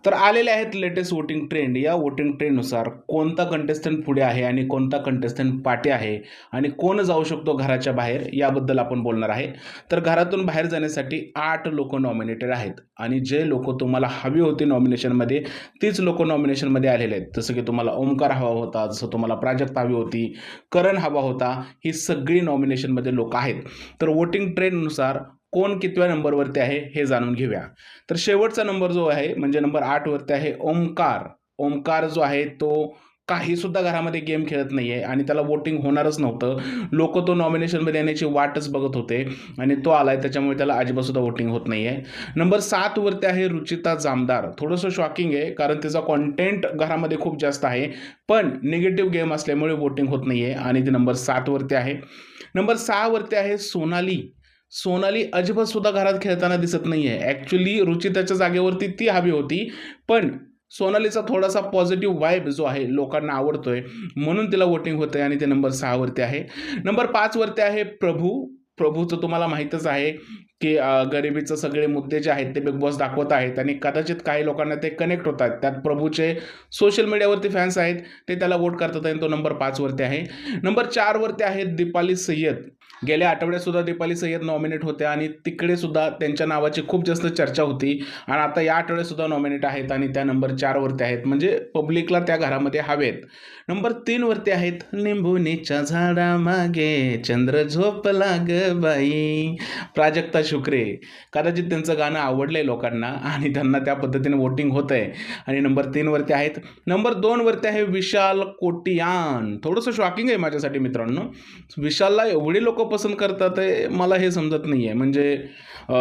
तर आलेले आहेत लेटेस्ट वोटिंग ट्रेंड. या वोटिंग ट्रेंडनुसार कोणता कंटेस्टंट पुढे आहे आणि कोणता कंटेस्टंट पाठी आहे आणि कोण जाऊ शकतो घराच्या बाहेर याबद्दल आपण बोलणार आहे. तर घरातून बाहेर जाण्यासाठी 8 लोकं नॉमिनेटेड आहेत आणि जे लोकं तुम्हाला हवी होती नॉमिनेशनमध्ये तीच लोकं नॉमिनेशनमध्ये आलेले आहेत. जसं की तुम्हाला ओमकार हवा होता, जसं तुम्हाला प्राजक्ता हवी होती, करण हवा होता, ही सगळी नॉमिनेशनमध्ये लोकं आहेत. तर वोटिंग ट्रेंडनुसार कोण कितव्या नंबरवरती आहे हे जाणून घेऊया. तर शेवटचा नंबर जो आहे म्हणजे नंबर 8 वरती आहे ओमकार. ओमकार जो आहे तो काही सुद्धा घरामध्ये गेम खेळत नाहीये आणि त्याला वोटिंग होणारच नव्हतं. लोक तो नॉमिनेशनमध्ये येण्याची वाटच बघत होते आणि तो आलाय, त्याच्यामुळे त्याला अजिबात सुद्धा वोटिंग होत नाहीये. नंबर 7 वरती आहे रुचिता जामदार. थोडंसं शॉकिंग आहे कारण तिचा कॉन्टेंट घरामध्ये खूप जास्त आहे, पण निगेटिव्ह गेम असल्यामुळे वोटिंग होत नाहीये आणि ती नंबर 7 वरती आहे. नंबर 6 वरती आहे सोनाली. सोनाली अजिबात सुद्धा घरात खेळताना दिसत नाहीये. ॲक्च्युअली रुचिताच्या जागेवरती ती हवी होती, पण सोनालीचा थोडासा पॉझिटिव्ह वाइब जो आहे लोकांना आवडतोय म्हणून तिला वोटिंग होतंय आणि ते नंबर 6 वरती आहे. नंबर 5 वरती आहे प्रभू. प्रभूचं तुम्हाला माहीतच आहे की गरिबीचे सगळे मुद्दे जे आहेत ते बिग बॉस दाखवत आहेत आणि कदाचित काही लोकांना ते कनेक्ट होतात. त्यात प्रभूचे सोशल मीडियावरती फॅन्स आहेत, ते त्याला वोट करतात आणि तो नंबर 5 वरती आहे. नंबर 4 वरती आहे दीपाली सय्यद. गेल्या आठवड्यात सुद्धा दीपाली सय्यद नॉमिनेट होत्या आणि तिकडे सुद्धा त्यांच्या नावाची खूप जास्त चर्चा होती आणि आता या आठवड्यात सुद्धा नॉमिनेट आहेत आणि त्या नंबर 4 वरती आहेत, म्हणजे पब्लिकला त्या घरामध्ये हवेत. नंबर 3 वरती आहेत लिंबुनीच्या झाडामागे चंद्र झोपला ग बाई, प्राजक्ता शुक्रे. कदाचित त्यांचं गाणं आवडलंय लोकांना आणि त्यांना त्या पद्धतीने वोटिंग होत आहे आणि नंबर 3 वरती आहेत. नंबर 2 वरती आहे विशाल कोटियान. थोडंसं शॉकिंग आहे माझ्यासाठी मित्रांनो. विशालला एवढी लोक पसंत करतात आहे मला हे समजत नाही आहे. म्हणजे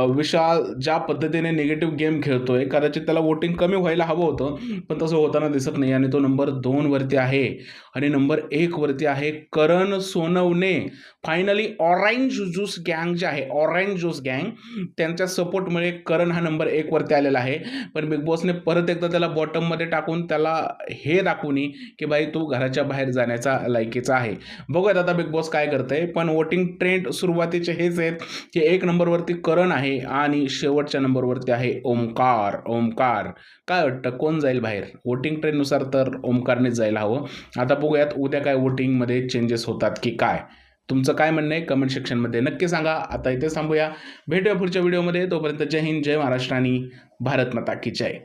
विशाल ज्या पद्धतीने निगेटिव्ह गेम खेळतोय कदाचित त्याला वोटिंग कमी व्हायला हवं होतं, पण तसं होताना दिसत नाही आणि तो नंबर 2 वरती आहे. आणि नंबर 1 वरती आहे करण सोनवणे. फायनली ऑरेंज ज्यूस गँग जे आहे, ऑरेंज ज्यूस गँग, त्यांच्या सपोर्टमुळे करण हा नंबर 1 वरती आलेला आहे. पण बिग बॉसने परत एकदा त्याला बॉटममध्ये टाकून त्याला हे दाखवून की बाई तू घराच्या बाहेर जाण्याचा लायकीचा आहे. बघूयात आता बिग बॉस काय करतंय. पण वोटिंग ट्रेंड सुरुवातीचे हेच आहेत की 1 नंबरवरती करण आहे आणि शेवटच्या नंबरवरती आहे ओमकार. ओमकार काय वाटतं कोण जाईल बाहेर? वोटिंग ट्रेंडनुसार तर ओमकारनेच जायला हवं. आता बघूयात उद्या काय वोटिंगमध्ये चेंजेस होतात की काय. तुमचं काय म्हणणं आहे कमेंट सेक्शनमध्ये नक्की सांगा. आता इथे थांबूया, भेटूया पुढच्या व्हिडिओमध्ये. तोपर्यंत जय हिंद, जय महाराष्ट्र आणि भारत माता की जय.